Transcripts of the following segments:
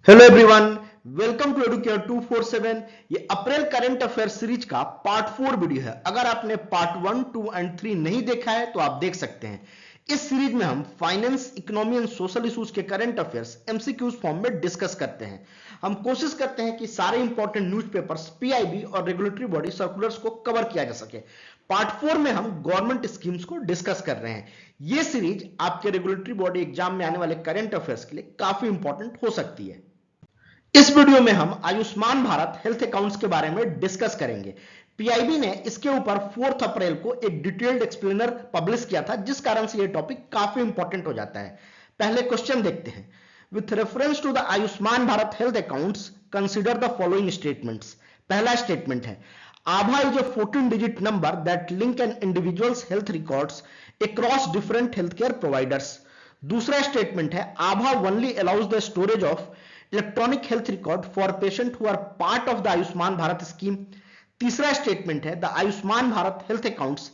Hello everyone, welcome to Educare 247। ये April current affair series का part 4 video है। अगर आपने पार्ट 1, 2 एंड 3 नहीं देखा है तो आप देख सकते हैं। इस सीरीज में हम finance, economy and social issues के करंट अफेयर्स एमसीक्यूज फॉर्म में डिस्कस करते हैं। हम कोशिश करते हैं कि सारे इंपॉर्टेंट न्यूज़पेपर्स, पीआईबी और रेगुलेटरी बॉडी सर्कुलर्स को कवर किया जा सके। पार्ट 4 में हम गवर्नमेंट स्कीम्स को डिस्कस कर रहे हैं। ये सीरीज आपके रेगुलेटरी बॉडी एग्जाम में आने वाले करंट अफेयर्स के लिए काफी इंपॉर्टेंट हो सकती है। इस वीडियो में हम आयुष्मान भारत हेल्थ अकाउंट्स के बारे में डिस्कस करेंगे। पीआईबी ने इसके ऊपर 4 अप्रैल को एक डिटेल्ड एक्सप्लेनर पब्लिश किया था, जिस कारण से यह टॉपिक काफी इंपॉर्टेंट हो जाता है। पहले क्वेश्चन देखते हैं। With reference to the Ayushman Bharat health accounts consider the following statements. पहला स्टेटमेंट है, आभा is a 14-digit number that link an individual's health records across different healthcare providers। दूसरा स्टेटमेंट है, आभा only allows the storage of electronic health record for patient who are part of the Ayushman Bharat scheme. तीसरा statement है, the Ayushman Bharat health accounts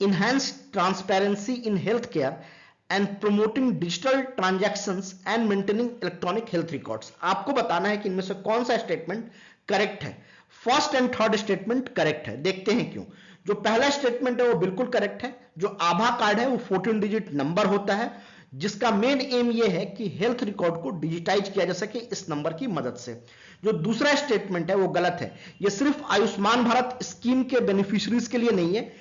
enhance transparency in health care and promoting digital transactions and maintaining electronic health records. आपको बताना है कि इनमें से कौन सा स्टेटमेंट करेक्ट है। First and third statement correct है, देखते हैं क्यों। जो पहला स्टेटमेंट है वो बिल्कुल करेक्ट है। जो आभा कार्ड है वो 14 डिजिट नंबर होता है, जिसका मेन एम ये है कि हेल्थ रिकॉर्ड को डिजिटाइज किया जा सके इस नंबर की मदद से। जो दूसरा स्टेटमेंट है वो गलत है। ये सिर्फ आयुष्मान भारत स्कीम के बेनिफिशियरीज के लिए नहीं है।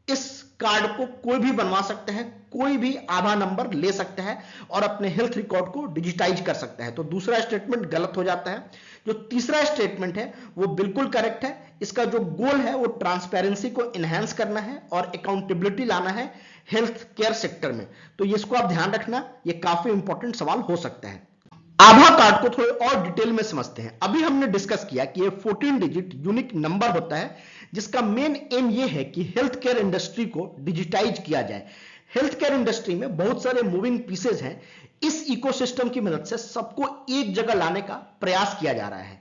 इस कार्ड को कोई भी बनवा सकता है, कोई भी आभा नंबर ले सकता है और अपने हेल्थ रिकॉर्ड को डिजिटाइज कर सकता है। तो दूसरा स्टेटमेंट गलत हो जाता है। जो तीसरा स्टेटमेंट है वो बिल्कुल करेक्ट है। इसका जो गोल है वो ट्रांसपेरेंसी को इनहैंस करना है और अकाउंटेबिलिटी लाना है हेल्थ केयर सेक्टर में। तो इसको आप ध्यान रखना, ये काफी इंपॉर्टेंट सवाल हो सकता है। आभा कार्ड को थोड़े और डिटेल में समझते हैं। अभी हमने डिस्कस किया कि ये 14 डिजिट यूनिक नंबर होता है, जिसका मेन एम ये है कि हेल्थ केयर इंडस्ट्री को डिजिटाइज किया जाए। हेल्थ केयर इंडस्ट्री में बहुत सारे मूविंग पीसेज हैं। इस इकोसिस्टम की मदद से सबको एक जगह लाने का प्रयास किया जा रहा है।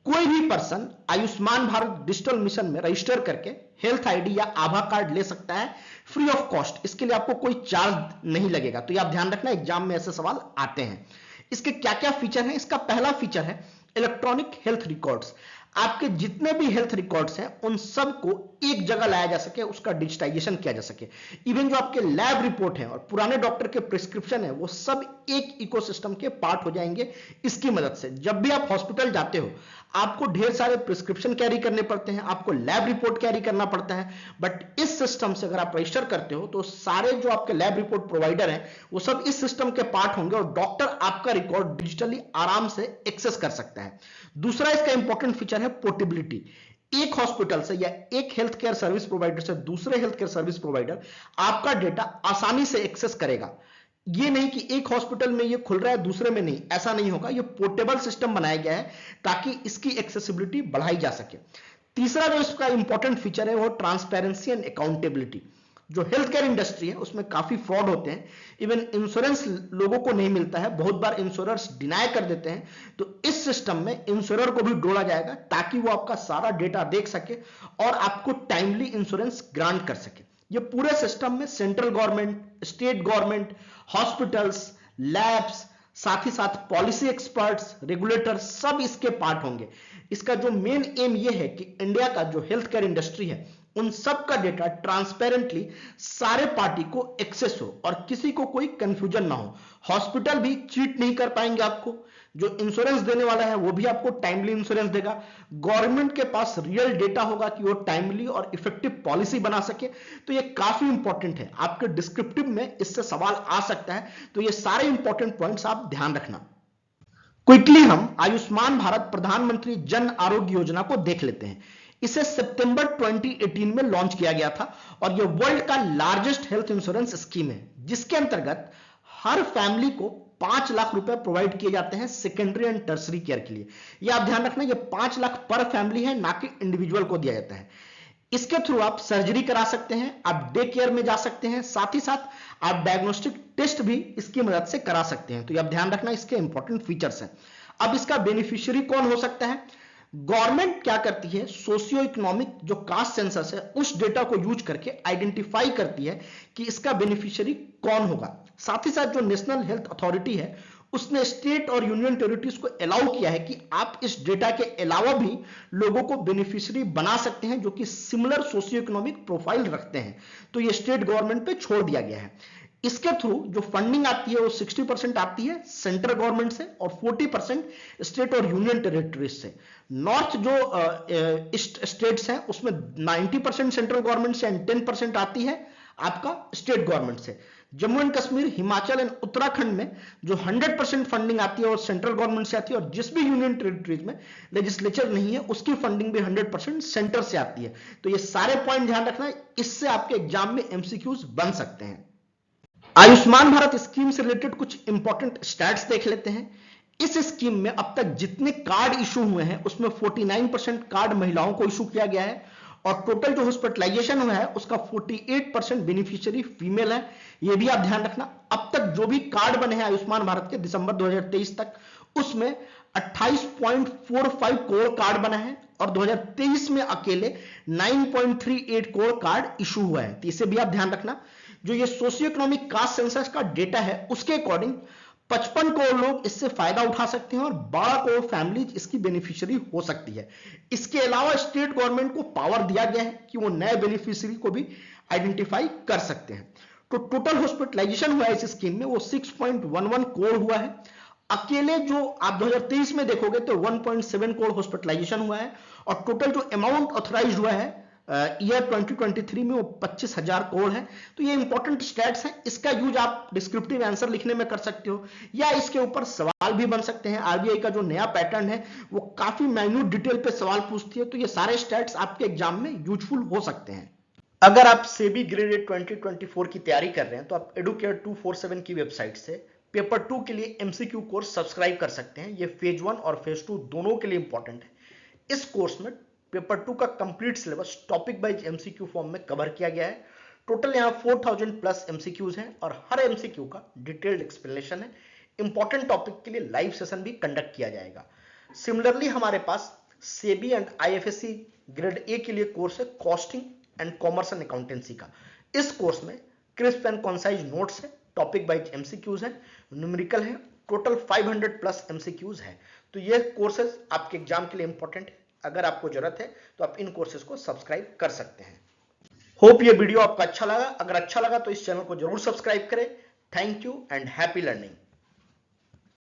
कोई भी person Ayushman Bharat digital mission में रजिस्टर करके हेल्थ आईडी या आभा कार्ड ले सकता है फ्री ऑफ कॉस्ट। इसके लिए आपको कोई चार्ज नहीं लगेगा। तो ये आप ध्यान रखना, एग्जाम में ऐसे सवाल आते हैं। इसके क्या क्या फीचर हैं? इसका पहला फीचर है इलेक्ट्रॉनिक हेल्थ रिकॉर्ड्स। आपके जितने भी हेल्थ रिकॉर्ड्स हैं उन सबको एक जगह लाया जा सके, उसका डिजिटाइजेशन किया जा सके। इवन जो आपके लैब रिपोर्ट हैं और पुराने डॉक्टर के प्रिस्क्रिप्शन है वो सब एक इकोसिस्टम के पार्ट हो जाएंगे इसकी मदद से। जब भी आप हॉस्पिटल जाते हो आपको ढेर सारे प्रिस्क्रिप्शन कैरी करने पड़ते हैं, आपको लैब रिपोर्ट कैरी करना पड़ता है, बट इस सिस्टम से अगर आप रजिस्टर करते हो तो सारे जो आपके लैब रिपोर्ट प्रोवाइडर हैं वो सब इस सिस्टम के पार्ट होंगे और डॉक्टर आपका रिकॉर्ड डिजिटली आराम से एक्सेस कर सकता है। दूसरा इसका इंपॉर्टेंट फीचर है पोर्टेबिलिटी। एक हॉस्पिटल से या एक हेल्थ केयर सर्विस प्रोवाइडर से दूसरे हेल्थ केयर सर्विस प्रोवाइडर आपका डेटा आसानी से एक्सेस करेगा। ये नहीं कि एक हॉस्पिटल में ये खुल रहा है दूसरे में नहीं, ऐसा नहीं होगा। ये पोर्टेबल सिस्टम बनाया गया है ताकि इसकी एक्सेसिबिलिटी बढ़ाई जा सके। तीसरा जो इसका इंपॉर्टेंट फीचर है वो ट्रांसपेरेंसी एंड अकाउंटेबिलिटी। जो हेल्थ केयर इंडस्ट्री है उसमें काफी फ्रॉड होते हैं। इवन इंश्योरेंस लोगों को नहीं मिलता है, बहुत बार इंश्योरर्स डिनाई कर देते हैं। तो इस सिस्टम में इंश्योरर को भी जोड़ा जाएगा ताकि वो आपका सारा डेटा देख सके और आपको टाइमली इंश्योरेंस ग्रांट कर सके। ये पूरे सिस्टम में central government, state government, hospitals, labs, साथ ही साथ पॉलिसी एक्सपर्ट्स, रेगुलेटर्स सब इसके पार्ट होंगे। इसका जो मेन एम ये है कि इंडिया का जो हेल्थ केयर इंडस्ट्री है उन सब का डेटा ट्रांसपेरेंटली सारे पार्टी को एक्सेस हो और किसी को कोई कंफ्यूजन ना हो। हॉस्पिटल भी चीट नहीं कर पाएंगे आपको, जो इंश्योरेंस देने वाला है वो भी आपको टाइमली इंश्योरेंस देगा। गवर्नमेंट के पास रियल डेटा होगा कि वो टाइमली और इफेक्टिव पॉलिसी बना सके। तो ये काफी इंपॉर्टेंट है, आपके डिस्क्रिप्टिव में इससे सवाल आ सकता है। तो ये सारे इंपॉर्टेंट पॉइंट्स आप ध्यान रखना। क्विकली हम आयुष्मान भारत प्रधानमंत्री जन आरोग्य योजना को देख लेते हैं। इसे सितंबर 2018 में लॉन्च किया गया था और यह वर्ल्ड का लार्जेस्ट हेल्थ इंश्योरेंस स्कीम है, जिसके अंतर्गत हर फैमिली को 5 लाख रुपए प्रोवाइड किए जाते हैं सेकेंडरी एंड टर्सरी केयर के लिए। यह आप ध्यान रखना, यह 5 लाख पर फैमिली है, ना कि इंडिविजुअल को दिया जाता है। इसके थ्रू आप सर्जरी करा सकते हैं, आप डे केयर में जा सकते हैं, साथ ही साथ आप डायग्नोस्टिक टेस्ट भी इसकी मदद से करा सकते हैं। तो ये आप ध्यान रखना, इसके इंपॉर्टेंट फीचर्स हैं। अब इसका बेनिफिशियरी कौन हो सकता है? गवर्नमेंट क्या करती है, सोशियो इकोनॉमिक जो कास्ट सेंसस है उस डेटा को यूज करके आइडेंटिफाई करती है कि इसका बेनिफिशियरी कौन होगा। साथ ही साथ जो नेशनल हेल्थ अथॉरिटी है उसने स्टेट और यूनियन टेरिटरीज को अलाउ किया है कि आप इस डेटा के अलावा भी लोगों को बेनिफिशियरी बना सकते हैं जो कि सिमिलर सोशियो इकोनॉमिक प्रोफाइल रखते हैं, तो ये स्टेट गवर्नमेंट पे छोड़ दिया गया है। इसके थ्रू जो फंडिंग आती है वो 60% आती है सेंट्रल गवर्नमेंट से और 40% स्टेट और यूनियन टेरिटरीज से। नॉर्थ जो स्टेट्स हैं उसमें 90% सेंट्रल गवर्नमेंट से एंड 10% आती है आपका स्टेट गवर्नमेंट से। जम्मू एंड कश्मीर, हिमाचल एंड उत्तराखंड में जो 100% फंडिंग आती है और सेंट्रल गवर्नमेंट से आती है, और जिस भी यूनियन टेरिटरीज में लेजिस्लेचर नहीं है उसकी फंडिंग भी 100% सेंटर से आती है। तो ये सारे पॉइंट ध्यान रखना है, इससे आपके एग्जाम में एमसीक्यूज बन सकते हैं। आयुष्मान भारत स्कीम से रिलेटेड कुछ इंपॉर्टेंट स्टैट्स देख लेते हैं। इस स्कीम में अब तक जितने कार्ड इशू हुए हैं उसमें 49% कार्ड महिलाओं को इशू किया गया है, और टोटल जो हॉस्पिटलाइजेशन हुआ है उसका 48% बेनिफिशियरी फीमेल है। यह भी आप ध्यान रखना। अब तक जो भी कार्ड बने हैं आयुष्मान भारत के दिसंबर 2023 तक, उसमें 28.45 करोड़ कार्ड बना है, और 2023 में अकेले 9.38 करोड़ कार्ड इशू हुआ है। तो इसे भी आप ध्यान रखना। जो ये सोशियो इकोनॉमिक कास्ट सेंसस का डेटा है उसके अकॉर्डिंग 55 करोड़ लोग इससे फायदा उठा सकते हैं और 12 करोड़ फैमिलीज इसकी बेनिफिशियरी हो सकती है। इसके अलावा स्टेट गवर्नमेंट को पावर दिया गया है कि वो नए बेनिफिशियरी को भी आइडेंटिफाई कर सकते हैं। तो टोटल हॉस्पिटलाइजेशन हुआ है इस स्कीम में वो 6.11 करोड़ हुआ है। अकेले जो आप 2023 में देखोगे तो 1.7 करोड़ हॉस्पिटलाइजेशन हुआ है, और टोटल जो अमाउंट ऑथराइज हुआ है ईयर 2023 में वो 25,000 करोड़ है। तो ये इंपॉर्टेंट स्टैट्स हैं, इसका यूज आप डिस्क्रिप्टिव आंसर लिखने में कर सकते हो, या इसके ऊपर सवाल भी बन सकते हैं। आरबीआई का जो नया पैटर्न है वो काफी माइन्यूट डिटेल पे सवाल पूछती है, तो ये सारे स्टैट्स आपके एग्जाम में यूजफुल हो सकते हैं। अगर आप सेबी ग्रेड 2024 की तैयारी कर रहे हैं तो आप एडुकेयर 247 की वेबसाइट से पेपर 2 के लिए एमसीक्यू कोर्स सब्सक्राइब कर सकते हैं। ये फेज 1 और फेज 2 दोनों के लिए इंपॉर्टेंट है। इस कोर्स में पेपर 2 का complete syllabus topic wise MCQ form में कवर किया गया है। टोटल यहाँ 4000 प्लस एमसीक्यूज हैं और हर एमसीक्यू का डिटेल्ड एक्सप्लेनेशन है। इंपॉर्टेंट टॉपिक के लिए लाइव सेशन भी कंडक्ट किया जाएगा। सिमिलरली हमारे पास SEBI and IFSC grade A के लिए कोर्स है costing and commerce and accountancy का। इस कोर्स में क्रिस्प एंड कॉन्साइज नोट्स है, टॉपिक वाइज एमसीक्यूज है, न्यूमेरिकल है, टोटल 500 प्लस एमसीक्यूज है। तो ये कोर्सेज आपके एग्जाम के लिए इंपॉर्टेंट है। अगर आपको जरूरत है तो आप इन कोर्सेज को सब्सक्राइब कर सकते हैं। होप ये वीडियो आपको अच्छा लगा। अगर अच्छा लगा तो इस चैनल को जरूर सब्सक्राइब करें। Thank you and happy learning.